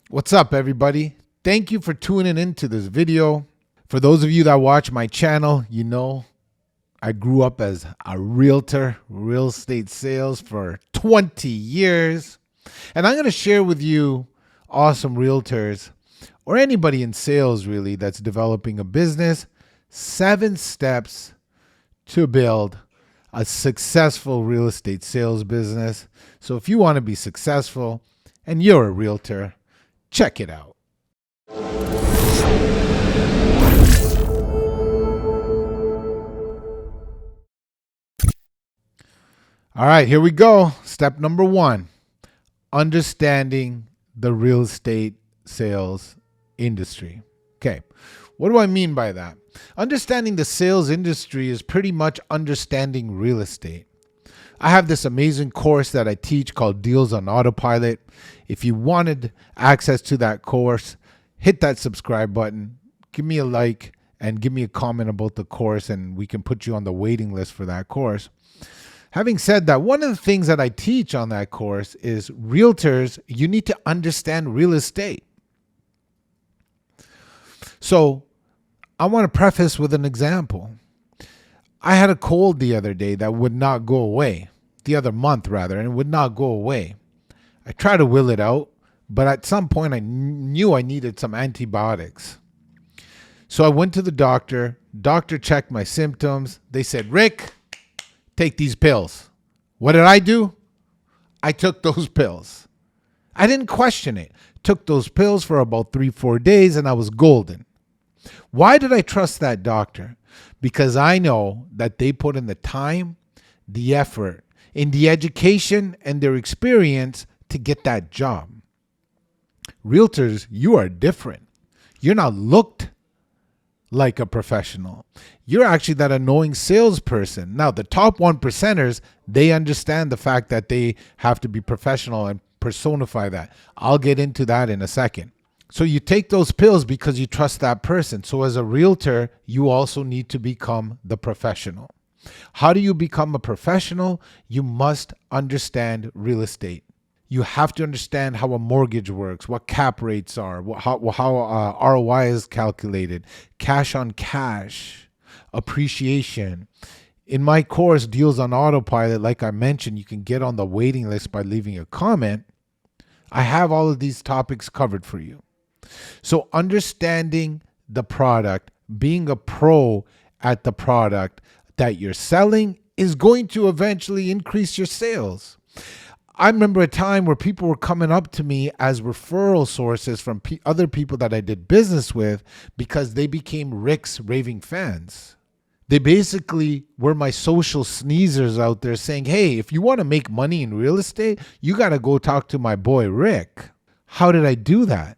What's up, everybody? Thank you for tuning into this video. For those of you that watch my channel, you know I grew up as a realtor, real estate sales for 20 years. And I'm going to share with you awesome realtors or anybody in sales really that's developing a business, 7 steps to build a successful real estate sales business. So if you want to be successful and you're a realtor, check it out. All right, here we go. Step number 1, understanding the real estate sales industry. Okay, what do I mean by that? Understanding the sales industry is pretty much understanding real estate. I have this amazing course that I teach called Deals on Autopilot. If you wanted access to that course, hit that subscribe button, give me a like, and give me a comment about the course, and we can put you on the waiting list for that course. Having said that, one of the things that I teach on that course is realtors, you need to understand real estate. So I want to preface with an example. I had a cold the other day that would not go away, the other month rather, and it would not go away. I tried to will it out, but at some point I knew I needed some antibiotics. So I went to the doctor. Doctor checked my symptoms. They said, Rick, take these pills. What did I do? I took those pills. I didn't question it. Took those pills for about 3-4 days and I was golden. Why did I trust that doctor? Because I know that they put in the time, the effort, in the education and their experience to get that job. Realtors, you are different. You're not looked like a professional. You're actually that annoying salesperson. Now, the top 1%ers, they understand the fact that they have to be professional and personify that. I'll get into that in a second. So you take those pills because you trust that person. So as a realtor, you also need to become the professional. How do you become a professional? You must understand real estate. You have to understand how a mortgage works, what cap rates are, how ROI is calculated, cash on cash, appreciation. In my course, Deals on Autopilot, like I mentioned, you can get on the waiting list by leaving a comment. I have all of these topics covered for you. So understanding the product, being a pro at the product that you're selling is going to eventually increase your sales. I remember a time where people were coming up to me as referral sources from other people that I did business with because they became Rick's raving fans. They basically were my social sneezers out there saying, hey, if you want to make money in real estate, you got to go talk to my boy Rick. How did I do that?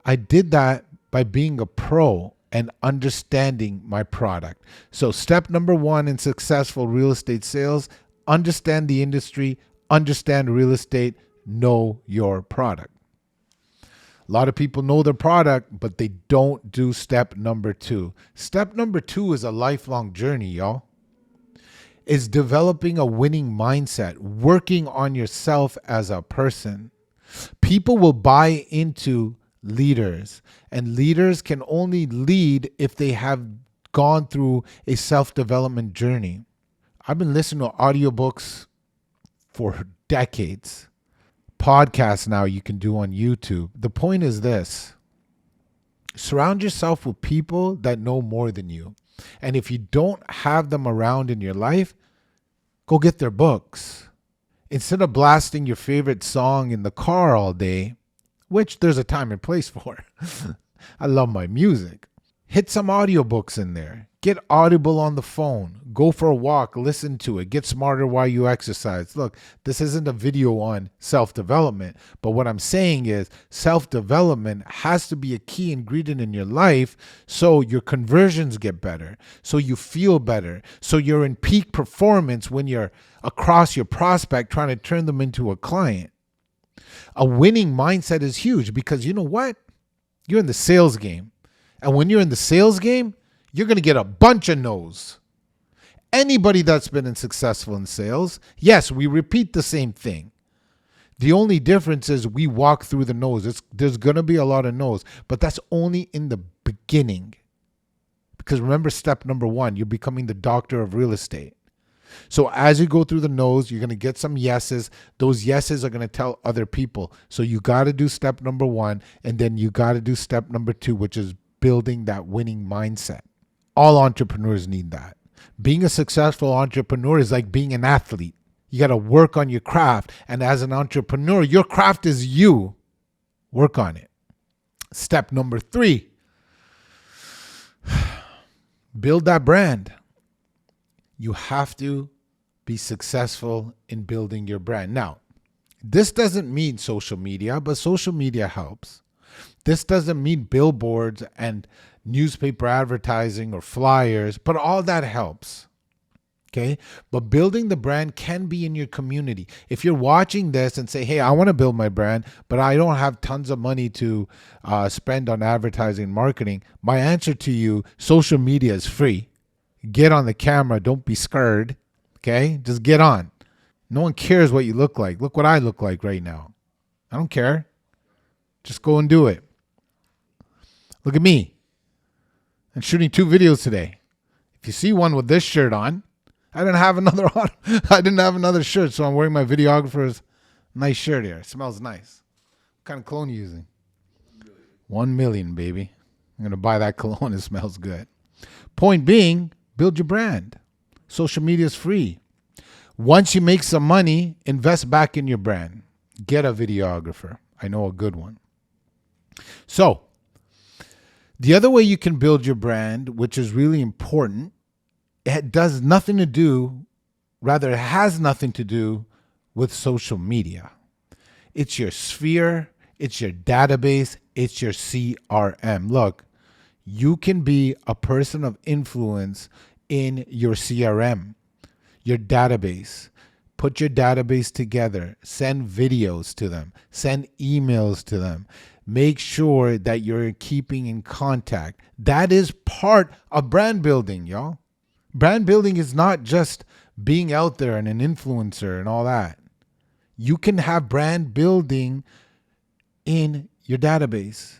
I did that by being a pro and understanding my product. So step number 1 in successful real estate sales, understand the industry, understand real estate, know your product. A lot of people know their product, but they don't do step number 2. Step number 2 is a lifelong journey, y'all. It's developing a winning mindset, working on yourself as a person. People will buy into leaders, and leaders can only lead if they have gone through a self-development journey. I've been listening to audiobooks for decades. Podcasts now you can do on YouTube. The point is this: surround yourself with people that know more than you. And if you don't have them around in your life, go get their books. Instead of blasting your favorite song in the car all day, which there's a time and place for. I love my music. Hit some audiobooks in there. Get Audible on the phone. Go for a walk. Listen to it. Get smarter while you exercise. Look, this isn't a video on self-development, but what I'm saying is self-development has to be a key ingredient in your life so your conversions get better, so you feel better, so you're in peak performance when you're across your prospect trying to turn them into a client. A winning mindset is huge because you know what? You're in the sales game. And when you're in the sales game, you're going to get a bunch of no's. Anybody that's been successful in sales, yes, we repeat the same thing. The only difference is we walk through the no's. There's going to be a lot of no's, but that's only in the beginning. Because remember, step number 1, you're becoming the doctor of real estate. So as you go through the no's, you're going to get some yeses. Those yeses are going to tell other people. So you got to do step number 1, and then you got to do step number 2, which is building that winning mindset. All entrepreneurs need that. Being a successful entrepreneur is like being an athlete. You got to work on your craft. And as an entrepreneur, your craft is you. Work on it. Step number 3, build that brand. You have to be successful in building your brand. Now, this doesn't mean social media, but social media helps. This doesn't mean billboards and newspaper advertising or flyers, but all that helps. Okay. But building the brand can be in your community. If you're watching this and say, hey, I want to build my brand, but I don't have tons of money to spend on advertising and marketing, my answer to you, social media is free. Get on the camera. Don't be scared. Okay. Just get on. No one cares what you look like. Look what I look like right now. I don't care. Just go and do it. Look at me. I'm shooting 2 videos today. If you see one with this shirt on, I didn't have another on. I didn't have another shirt, so I'm wearing my videographer's nice shirt here. It smells nice. What kind of cologne are you using? 1 million, baby. I'm going to buy that cologne. It smells good. Point being, build your brand. Social media is free. Once you make some money, invest back in your brand. Get a videographer. I know a good one. So, the other way you can build your brand, which is really important, it has nothing to do with social media. It's your sphere, it's your database, it's your CRM. Look, you can be a person of influence in your CRM, your database. Put your database together, send videos to them, send emails to them. Make sure that you're keeping in contact. That is part of brand building, y'all. Brand building is not just being out there and an influencer and all that. You can have brand building in your database.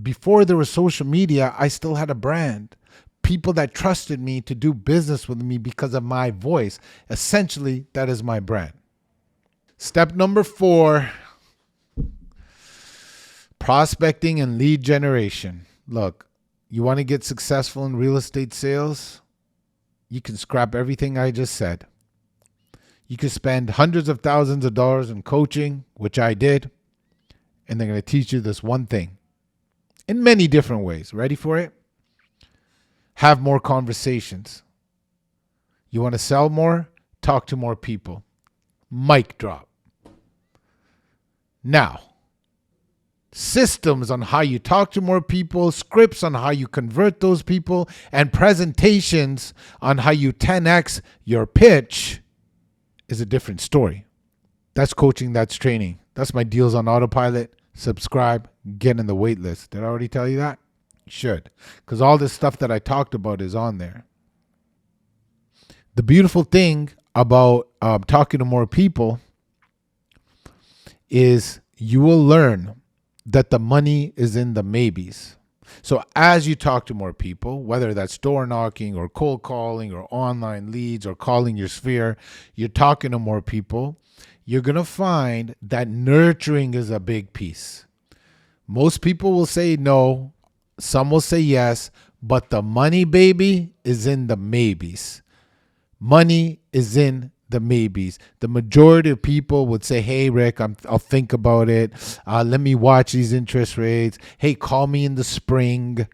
Before there was social media, I still had a brand. People that trusted me to do business with me because of my voice. Essentially, that is my brand. Step number 4, prospecting and lead generation. Look, you want to get successful in real estate sales? You can scrap everything I just said. You can spend hundreds of thousands of dollars in coaching, which I did, and they're going to teach you this one thing in many different ways. Ready for it? Have more conversations. You want to sell more? Talk to more people. Mic drop. Now, systems on how you talk to more people, scripts on how you convert those people, and presentations on how you 10x your pitch is a different story. That's coaching, that's training. That's my deals on autopilot. Subscribe, get in the wait list. Did I already tell you that? You should, because all this stuff that I talked about is on there. The beautiful thing about talking to more people is you will learn that the money is in the maybes. So as you talk to more people, whether that's door knocking or cold calling or online leads or calling your sphere, you're talking to more people, you're going to find that nurturing is a big piece. Most people will say no, some will say yes, but the money, baby, is in the maybes. Money is in the maybes. The majority of people would say, hey, Rick, I'll think about it. Let me watch these interest rates. Hey, call me in the spring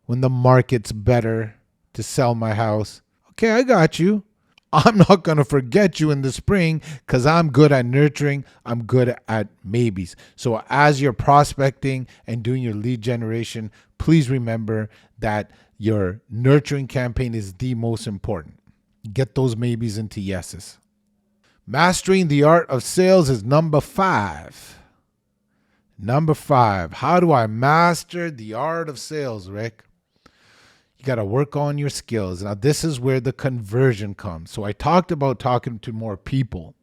when the market's better to sell my house. Okay, I got you. I'm not going to forget you in the spring because I'm good at nurturing. I'm good at maybes. So as you're prospecting and doing your lead generation, please remember that your nurturing campaign is the most important. Get those maybes into yeses. Mastering the art of sales is number 5. Number 5. How do I master the art of sales, Rick? You got to work on your skills. Now, this is where the conversion comes. So I talked about talking to more people.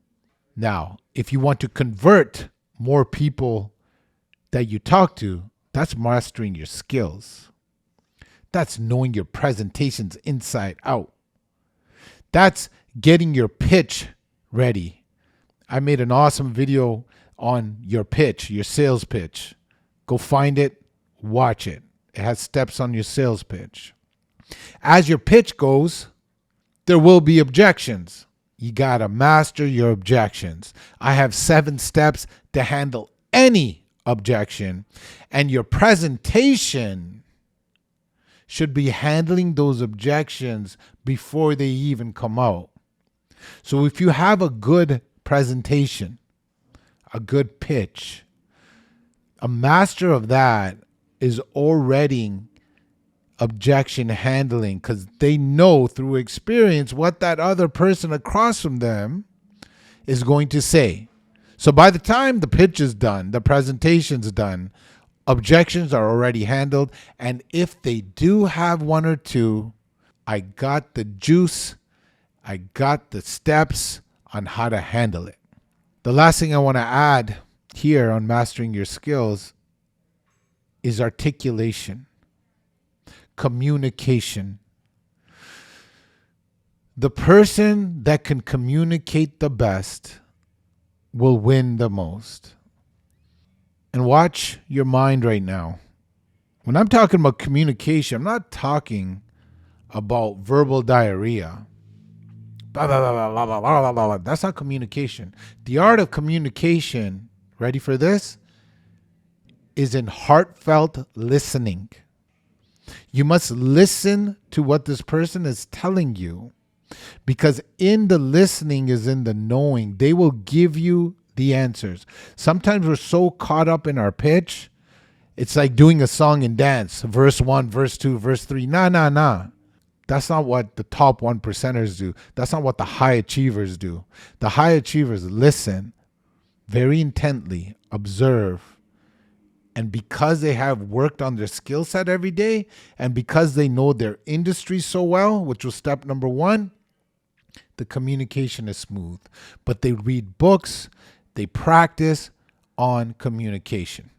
Now, if you want to convert more people that you talk to, that's mastering your skills. That's knowing your presentations inside out. That's getting your pitch ready. I made an awesome video on your pitch, your sales pitch. Go find it, watch it. It has steps on your sales pitch. As your pitch goes, there will be objections. You got to master your objections. I have 7 steps to handle any objection, and your presentation should be handling those objections before they even come out. So if you have a good presentation, a good pitch, a master of that is already objection handling, because they know through experience what that other person across from them is going to say. So by the time the pitch is done, the presentation's done, objections are already handled. And if they do have one or two, I got the juice, I got the steps on how to handle it. The last thing I want to add here on mastering your skills is articulation, communication. The person that can communicate the best will win the most. And watch your mind right now. When I'm talking about communication, I'm not talking about verbal diarrhea. Blah, blah, blah, blah, blah, blah, blah, blah. That's not communication. The art of communication, ready for this, is in heartfelt listening. You must listen to what this person is telling you, because in the listening is in the knowing. They will give you the answers. Sometimes we're so caught up in our pitch, it's like doing a song and dance. Verse 1, verse 2, verse 3. Nah. That's not what the top 1%ers do. That's not what the high achievers do. The high achievers listen very intently, observe, and because they have worked on their skill set every day, and because they know their industry so well, which was step number 1, the communication is smooth. But they read books, they practice on communication.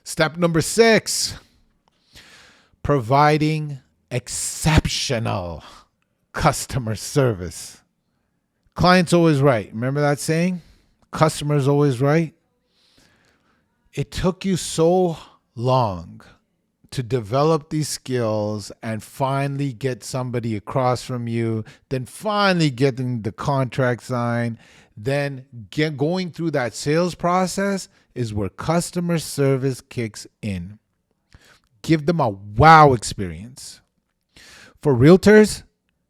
Step number 6, providing exceptional customer service. Client's always right. Remember that saying? Customer's always right. It took you so long to develop these skills and finally get somebody across from you, then finally getting the contract signed, then going through that sales process is where customer service kicks in. Give them a wow experience. For realtors,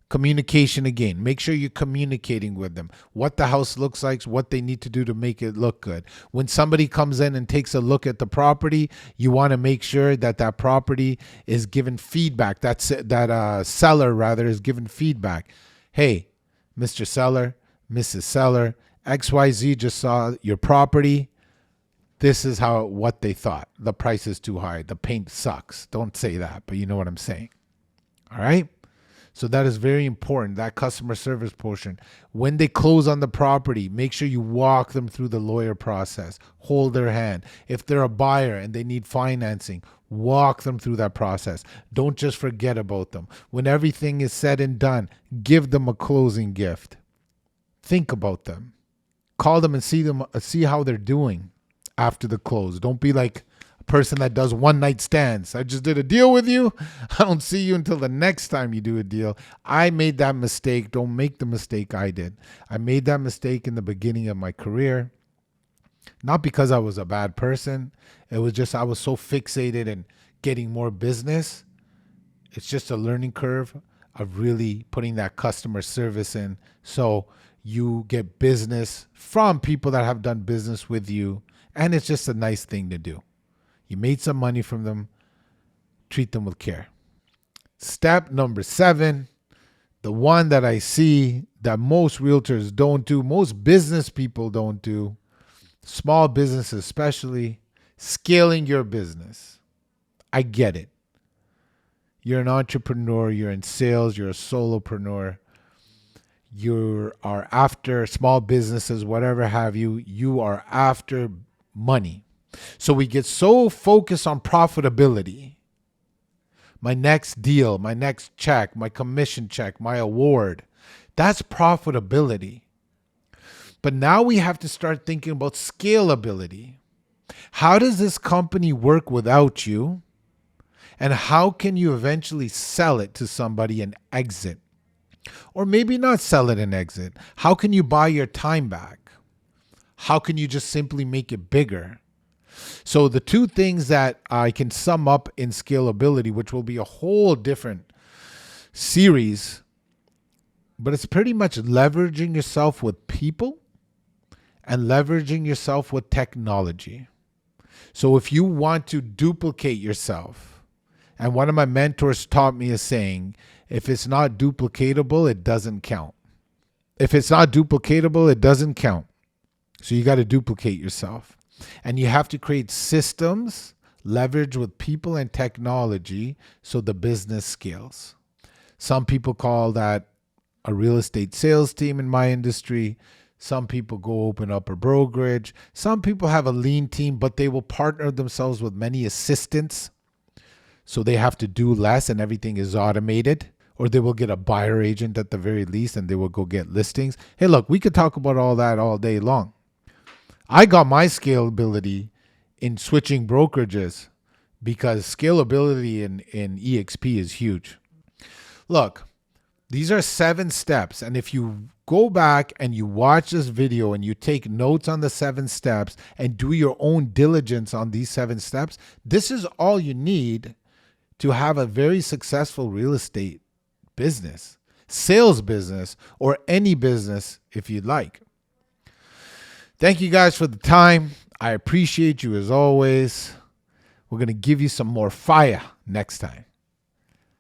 communication again. Make sure you're communicating with them. What the house looks like, what they need to do to make it look good. When somebody comes in and takes a look at the property, you want to make sure that that property is given feedback. That seller rather is given feedback. Hey, Mr. Seller, Mrs. Seller, XYZ just saw your property. This is what they thought. The price is too high. The paint sucks. Don't say that, but you know what I'm saying. All right? So that is very important, that customer service portion. When they close on the property, make sure you walk them through the lawyer process. Hold their hand. If they're a buyer and they need financing, walk them through that process. Don't just forget about them. When everything is said and done, give them a closing gift. Think about them. Call them and see how they're doing after the close. Don't be like a person that does one night stands. I just did a deal with you. I don't see you until the next time you do a deal. I made that mistake. Don't make the mistake I did. I made that mistake in the beginning of my career. Not because I was a bad person. It was just I was so fixated in getting more business. It's just a learning curve of really putting that customer service in, so you get business from people that have done business with you. And it's just a nice thing to do. You made some money from them. Treat them with care. Step number 7, the one that I see that most realtors don't do, most business people don't do, small businesses especially, scaling your business. I get it. You're an entrepreneur. You're in sales. You're a solopreneur. You are after small businesses, whatever have you. You are after money. So we get so focused on profitability. My next deal, my next check, my commission check, my award. That's profitability. But now we have to start thinking about scalability. How does this company work without you? And how can you eventually sell it to somebody and exit? Or maybe not sell it and exit. How can you buy your time back? How can you just simply make it bigger? So the two things that I can sum up in scalability, which will be a whole different series, but it's pretty much leveraging yourself with people and leveraging yourself with technology. So if you want to duplicate yourself, and one of my mentors taught me a saying, if it's not duplicatable, it doesn't count. If it's not duplicatable, it doesn't count. So you got to duplicate yourself. And you have to create systems, leverage with people and technology so the business scales. Some people call that a real estate sales team in my industry. Some people go open up a brokerage. Some people have a lean team, but they will partner themselves with many assistants. So they have to do less and everything is automated. Or they will get a buyer agent at the very least and they will go get listings. Hey, look, we could talk about all that all day long. I got my scalability in switching brokerages because scalability in EXP is huge. Look, these are 7 steps. And if you go back and you watch this video and you take notes on the 7 steps and do your own diligence on these 7 steps, this is all you need to have a very successful real estate business, sales business, or any business if you'd like. Thank you guys for the time. I appreciate you as always. We're going to give you some more fire next time.